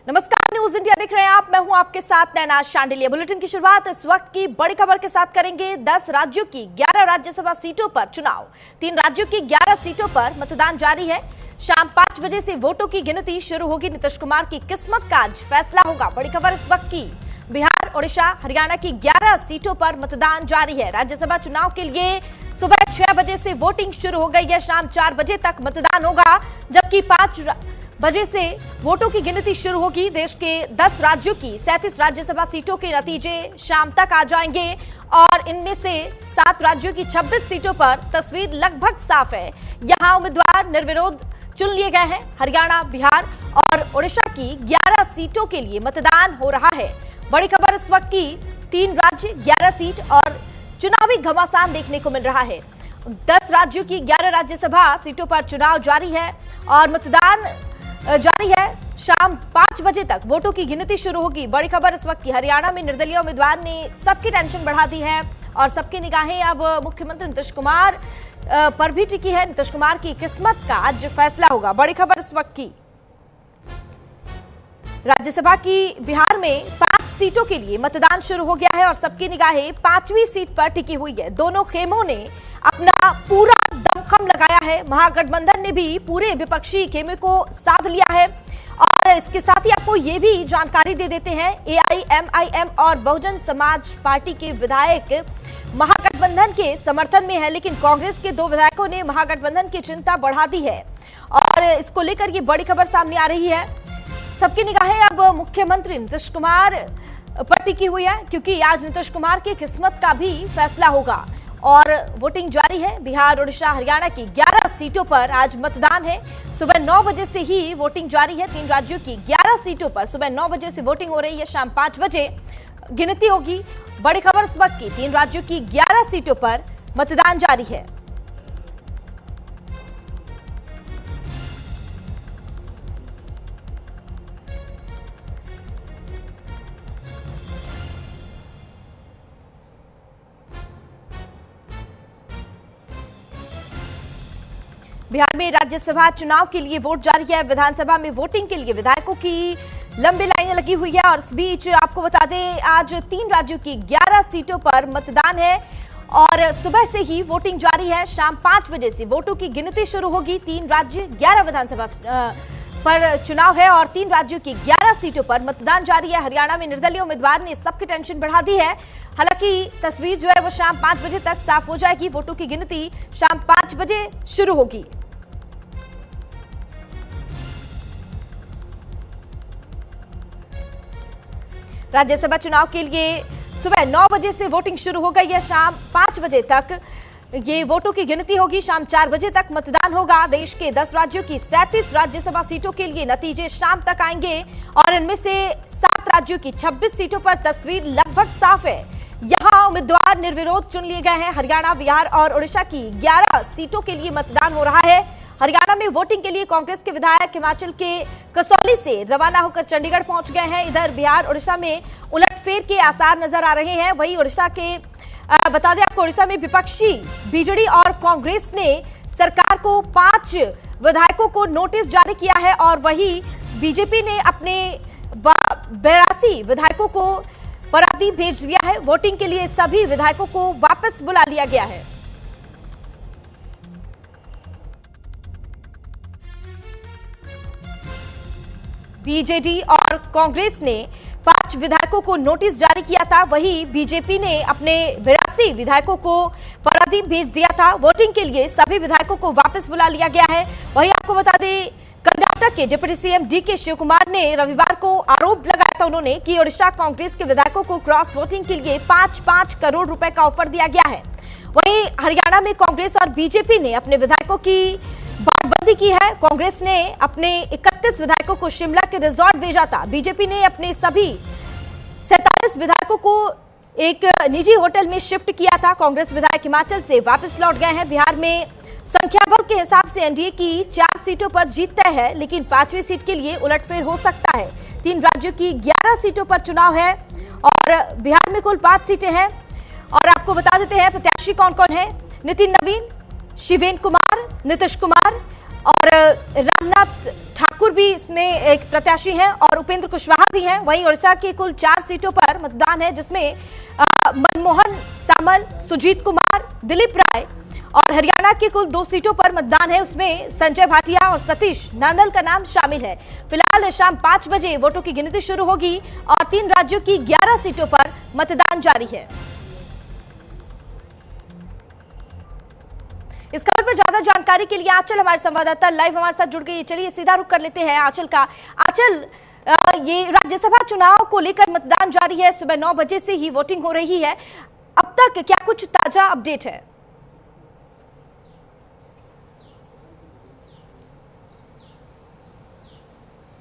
नमस्कार, news India देख रहे हैं आप। मैं हूं आपके साथ नैना शांडिलिया। बुलेटिन की शुरुआत इस वक्त की बड़ी खबर के साथ करेंगे। 10 राज्यों की 11 राज्यसभा सीटों पर चुनाव। 3 राज्यों की 11 सीटों पर मतदान जारी है। शाम 5 बजे से वोटों की गिनती शुरू होगी। नीतीश कुमार की किस्मत का आज फैसला होगा। बड़ी खबर इस वक्त की। बिहार, ओडिशा, हरियाणा की 11 सीटों पर मतदान जारी है। राज्यसभा चुनाव के लिए सुबह 6 बजे से वोटिंग शुरू हो गई है। शाम 4 बजे तक मतदान होगा, जबकि 5 बजे से वोटों की गिनती शुरू होगी। देश के 10 राज्यों की 37 राज्यसभा सीटों के नतीजे शाम तक आ जाएंगे और इनमें से 7 राज्यों की 26 सीटों पर तस्वीर लगभग साफ है। यहां उम्मीदवार निर्विरोध चुन लिए गए हैं। हरियाणा, बिहार और ओडिशा की 11 सीटों के लिए मतदान हो रहा है। बड़ी खबर इस वक्त की। 3 राज्य, 11 सीट और चुनावी घमासान देखने को मिल रहा है। 10 राज्यों की 11 राज्यसभा सीटों पर चुनाव जारी है और मतदान जारी है। शाम 5 बजे तक वोटों की गिनती शुरू होगी। बड़ी खबर इस वक्त की। हरियाणा में निर्दलीय उम्मीदवार ने सबकी टेंशन बढ़ा दी है और सबकी निगाहें अब मुख्यमंत्री नीतीश कुमार पर भी टिकी है। नीतीश कुमार की किस्मत का आज फैसला होगा। बड़ी खबर इस वक्त की। राज्यसभा की बिहार में 5 सीटों के लिए मतदान शुरू हो गया है और सबकी निगाहें 5वीं सीट पर टिकी हुई है। दोनों खेमों ने अपना पूरा दमखम लगाया है। महागठबंधन ने भी पूरे विपक्षी खेमे को साध लिया है और इसके साथ ही आपको ये भी जानकारी दे देते हैं, AIMIM और बहुजन समाज पार्टी के विधायक महागठबंधन के समर्थन में है, लेकिन कांग्रेस के 2 विधायकों ने महागठबंधन की चिंता बढ़ा दी है और इसको लेकर ये बड़ी खबर सामने आ रही है। सबकी निगाहें अब मुख्यमंत्री नीतीश कुमार पर टिकी हुई है, क्योंकि आज नीतीश कुमार की किस्मत का भी फैसला होगा और वोटिंग जारी है। बिहार, ओडिशा, हरियाणा की 11 सीटों पर आज मतदान है। सुबह 9 बजे से ही वोटिंग जारी है। 3 राज्यों की 11 सीटों पर सुबह 9 बजे से वोटिंग हो रही है। शाम 5 बजे गिनती होगी। बड़ी खबर इस वक्त की। 3 राज्यों की 11 सीटों पर मतदान जारी है। बिहार में राज्यसभा चुनाव के लिए वोट जारी है। विधानसभा में वोटिंग के लिए विधायकों की लंबी लाइनें लगी हुई है और इस बीच आपको बता दें, आज 3 राज्यों की 11 सीटों पर मतदान है और सुबह से ही वोटिंग जारी है। शाम 5 बजे से वोटों की गिनती शुरू होगी। 3 राज्य, 11 विधानसभा पर चुनाव है और 3 राज्यों की 11 सीटों पर मतदान जारी है। हरियाणा में निर्दलीय उम्मीदवार ने सबकी टेंशन बढ़ा दी है। हालांकि तस्वीर जो है वो शाम 5 बजे तक साफ हो जाएगी। वोटों की गिनती शाम 5 बजे शुरू होगी। राज्यसभा चुनाव के लिए सुबह 9 बजे से वोटिंग शुरू हो गई है। शाम 5 बजे तक ये वोटों की गिनती होगी। शाम 4 बजे तक मतदान होगा। देश के 10 राज्यों की 37 राज्यसभा सीटों के लिए नतीजे शाम तक आएंगे और इनमें से 7 राज्यों की 26 सीटों पर तस्वीर लगभग साफ है। यहां उम्मीदवार निर्विरोध चुन लिए गए हैं। हरियाणा, बिहार और ओडिशा की 11 सीटों के लिए मतदान हो रहा है। हरियाणा में वोटिंग के लिए कांग्रेस के विधायक हिमाचल के कसौली से रवाना होकर चंडीगढ़ पहुंच गए हैं। इधर बिहार, ओडिशा में उलटफेर के आसार नजर आ रहे हैं। वहीं ओडिशा के बता दें आपको, ओडिशा में विपक्षी बीजेडी और कांग्रेस ने सरकार को 5 विधायकों को नोटिस जारी किया है और वहीं बीजेपी ने अपने 82 विधायकों को परादीप भेज दिया है। वोटिंग के लिए सभी विधायकों को वापस बुला लिया गया है। बीजेडी और कांग्रेस ने 5 विधायकों को नोटिस जारी किया था। वहीं बीजेपी ने अपने 82 विधायकों को परादीप भेज दिया था। वोटिंग के लिए सभी विधायकों को वापस बुला लिया गया है। वहीं आपको बता दें, कर्नाटक के deputy CM DK Shivakumar ने रविवार को आरोप लगाया था उन्होंने कि ओडिशा कांग्रेस के विधायकों को क्रॉस वोटिंग के लिए 5-5 करोड़ रुपए का ऑफर दिया गया है। वहीं हरियाणा में कांग्रेस और बीजेपी ने अपने विधायकों की बांटबंदी की है। कांग्रेस ने अपने 31 विधायकों को शिमला के रिजॉर्ट भेजा था। बीजेपी ने अपने सभी 47 विधायकों को एक निजी होटल में शिफ्ट किया था। कांग्रेस विधायक हिमाचल से वापस लौट गए हैं। बिहार में संख्या बल के हिसाब से एनडीए की 4 सीटों पर जीत तय है, लेकिन 5वीं सीट के लिए उलटफेर हो सकता है। 3 राज्यों की 11 सीटों पर चुनाव है और बिहार में कुल 5 सीटें हैं। और आपको बता देते हैं प्रत्याशी कौन कौन है। नितिन नवीन, शिवेंद्र कुमार, नीतीश कुमार और रामनाथ ठाकुर भी इसमें एक प्रत्याशी हैं और उपेंद्र कुशवाहा भी हैं। वहीं उड़ीसा की कुल 4 सीटों पर मतदान है, जिसमें मनमोहन सामल, सुजीत कुमार, दिलीप राय, और हरियाणा की कुल 2 सीटों पर मतदान है, उसमें संजय भाटिया और सतीश नांदल का नाम शामिल है। फिलहाल शाम 5 बजे वोटों की गिनती शुरू होगी और 3 राज्यों की 11 सीटों पर मतदान जारी है। इस खबर पर ज्यादा जानकारी के लिए आंचल हमारे संवाददाता लाइव हमारे साथ जुड़ गई। चलिए सीधा रुख कर लेते हैं आंचल का। आंचल, ये राज्यसभा चुनाव को लेकर मतदान जारी है, सुबह 9 बजे से ही वोटिंग हो रही है। अब तक क्या कुछ ताजा अपडेट है?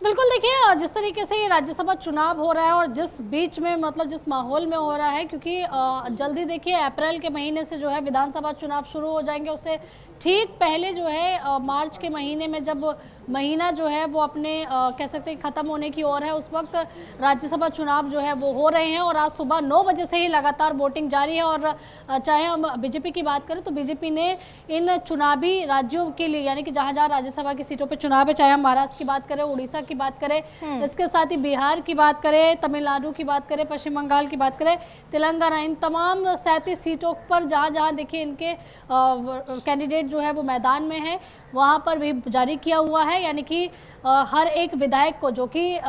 बिल्कुल, देखिए जिस तरीके से ये राज्यसभा चुनाव हो रहा है और जिस बीच में मतलब जिस माहौल में हो रहा है, क्योंकि जल्दी देखिए अप्रैल के महीने से जो है विधानसभा चुनाव शुरू हो जाएंगे। उससे ठीक पहले जो है मार्च के महीने में जब महीना जो है वो अपने कह सकते हैं ख़त्म होने की ओर है, उस वक्त राज्यसभा चुनाव जो है वो हो रहे हैं। और आज सुबह 9 बजे से ही लगातार वोटिंग जारी है। और चाहे हम बीजेपी की बात करें तो बीजेपी ने इन चुनावी राज्यों के लिए, यानी कि जहाँ जहाँ राज्यसभा की सीटों पर चुनाव है, चाहे हम महाराष्ट्र की बात करें, उड़ीसा की बात करें, इसके साथ ही बिहार की बात करें, तमिलनाडु की बात करें, पश्चिम बंगाल की बात करें, तेलंगाना, इन तमाम 37 सीटों पर जहाँ जहाँ देखिए इनके कैंडिडेट जो है वो मैदान में है, वहाँ पर भी जारी किया हुआ है। यानी कि हर एक विधायक को, जो कि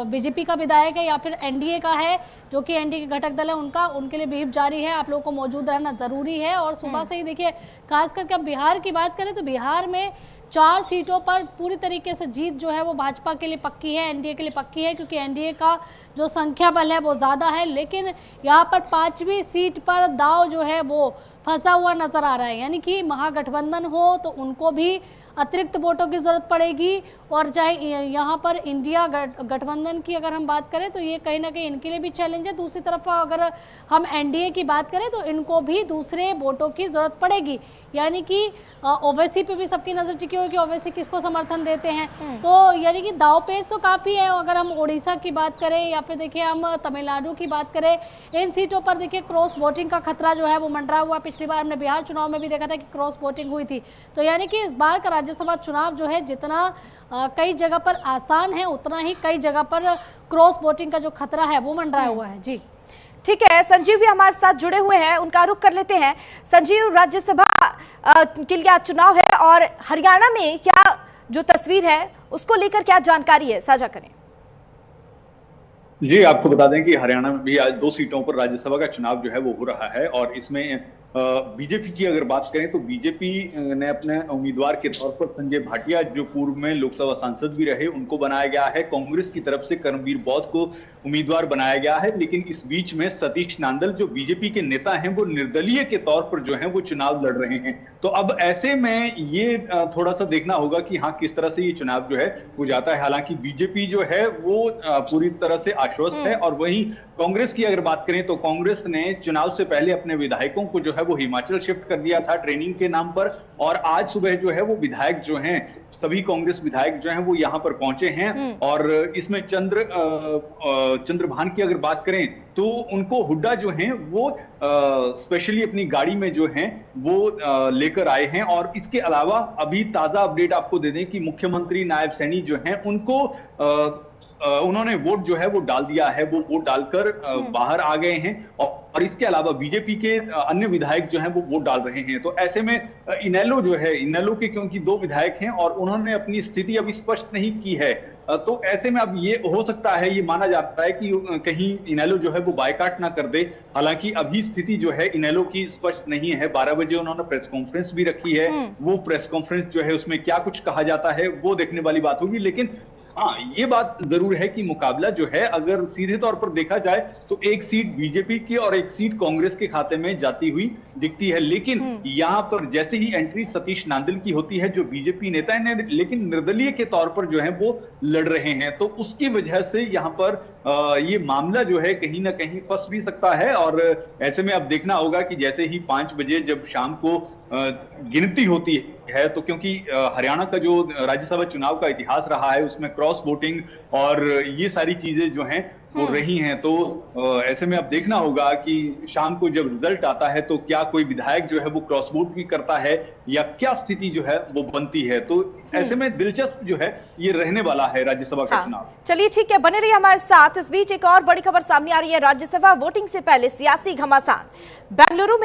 बीजेपी का विधायक है या फिर एनडीए का है, जो कि एनडीए के घटक दल है, उनके लिए व्हिप जारी है। आप लोगों को मौजूद रहना ज़रूरी है। और सुबह से ही देखिए, खास करके अब बिहार की बात करें तो बिहार में 4 सीटों पर पूरी तरीके से जीत जो है वो भाजपा के लिए पक्की है, एनडीए के लिए पक्की है, क्योंकि एनडीए का जो संख्या बल है वो ज़्यादा है। लेकिन यहाँ पर 5वीं सीट पर दाव जो है वो फंसा हुआ नज़र आ रहा है। यानी कि महागठबंधन हो तो उनको भी अतिरिक्त वोटों की ज़रूरत पड़ेगी, और चाहे यहाँ पर इंडिया गठबंधन की अगर हम बात करें तो ये कहीं ना कहीं इनके लिए भी चैलेंज है। दूसरी तरफ अगर हम एनडीए की बात करें तो इनको भी दूसरे वोटों की ज़रूरत पड़ेगी। यानी कि ओवैसी पे भी सबकी नज़र टिकी हुई कि ओवैसी किसको समर्थन देते हैं। तो यानी कि दावपेच तो काफ़ी है। अगर हम उड़ीसा की बात करें या फिर देखिए हम तमिलनाडु की बात करें, इन सीटों पर देखिए क्रॉस वोटिंग का खतरा जो है वो मंडरा हुआ। पिछली बार हमने बिहार चुनाव में भी देखा था कि क्रॉस वोटिंग हुई थी। तो यानी कि इस बार का राज्यसभा चुनाव जो है जितना कई जगह पर आसान है, उतना ही कई जगह पर क्रॉस वोटिंग का जो खतरा है वो मंडराया हुआ है। जी ठीक है, संजीव भी हमारे साथ जुड़े हुए हैं, उनका रुख कर लेते हैं। संजीव, राज्यसभा के लिए आज चुनाव है और हरियाणा में क्या जो तस्वीर है उसको लेकर क्या जानकारी है, साझा करें। जी, आपको बता दें कि हरियाणा में भी आज 2 सीटों पर राज्यसभा का चुनाव जो है वो हो रहा है। और इसमें बीजेपी की अगर बात करें तो बीजेपी ने अपने उम्मीदवार के तौर पर संजय भाटिया, जो पूर्व में लोकसभा सांसद भी रहे, उनको बनाया गया है। कांग्रेस की तरफ से कर्मवीर बौद्ध को उम्मीदवार बनाया गया है। लेकिन इस बीच में सतीश नांदल, जो बीजेपी के नेता हैं, वो निर्दलीय के तौर पर जो है वो चुनाव लड़ रहे हैं। तो अब ऐसे में ये थोड़ा सा देखना होगा कि हाँ, किस तरह से ये चुनाव जो है वो जाता है। हालांकि बीजेपी जो है वो पूरी तरह से आश्वस्त है। और वहीं कांग्रेस की अगर बात करें तो कांग्रेस ने चुनाव से पहले अपने विधायकों को जो है वो हिमाचल शिफ्ट कर दिया था ट्रेनिंग के नाम पर। और आज सुबह जो है वो विधायक जो हैं, सभी कांग्रेस विधायक जो हैं वो यहां पर पहुंचे हैं। और इसमें चंद्रभान की अगर बात करें तो उनको हुड्डा जो हैं वो स्पेशली अपनी गाड़ी में जो हैं वो लेकर आए हैं। और इसके अलावा अभी ताजा अपडेट आपको दे दें कि मुख्यमंत्री नायब सैनी जो हैं उनको उन्होंने वोट जो है वो डाल दिया है, वो वोट डालकर बाहर आ गए हैं। और इसके अलावा बीजेपी के अन्य विधायक जो हैं वो वोट डाल रहे हैं। तो ऐसे में इनेलो जो है, इनेलो के क्योंकि 2 विधायक हैं और उन्होंने अपनी स्थिति अभी स्पष्ट नहीं की है, तो ऐसे में अब ये हो सकता है, ये माना जाता है कि कहीं इनेलो जो है वो बायकॉट ना कर दे। हालांकि अभी स्थिति जो है इनेलो की स्पष्ट नहीं है। 12 बजे उन्होंने प्रेस कॉन्फ्रेंस भी रखी है। वो प्रेस कॉन्फ्रेंस जो है उसमें क्या कुछ कहा जाता है वो देखने वाली बात होगी। लेकिन हाँ, ये बात जरूर है कि मुकाबला जो है अगर सीधे तौर पर देखा जाए तो एक सीट बीजेपी की और एक सीट कांग्रेस के खाते में जाती हुई दिखती है। लेकिन यहां पर जैसे ही एंट्री सतीश नांदल की होती है, जो बीजेपी नेता है, लेकिन निर्दलीय के तौर पर जो है वो लड़ रहे हैं, तो उसकी वजह से यहां पर ये मामला जो है कहीं ना कहीं फंस भी सकता है। और ऐसे में अब देखना होगा कि जैसे ही 5 बजे जब शाम को गिनती होती है, तो क्योंकि हरियाणा का जो राज्यसभा चुनाव का इतिहास रहा है उसमें क्रॉस वोटिंग और ये सारी चीजें जो हैं हो रही हैं। तो ऐसे में अब देखना होगा कि शाम को जब रिजल्ट आता है तो क्या कोई विधायक जो है वो क्रॉस वोट भी करता है या क्या स्थिति जो है वो बनती है। तो ऐसे में दिलचस्प जो है ये रहने वाला है राज्यसभा का चुनाव। चलिए ठीक है, बने रहिए हमारे साथ। इस बीच एक और बड़ी खबर सामने आ रही है। राज्यसभा वोटिंग से पहले सियासी घमासान। बेंगलुरु में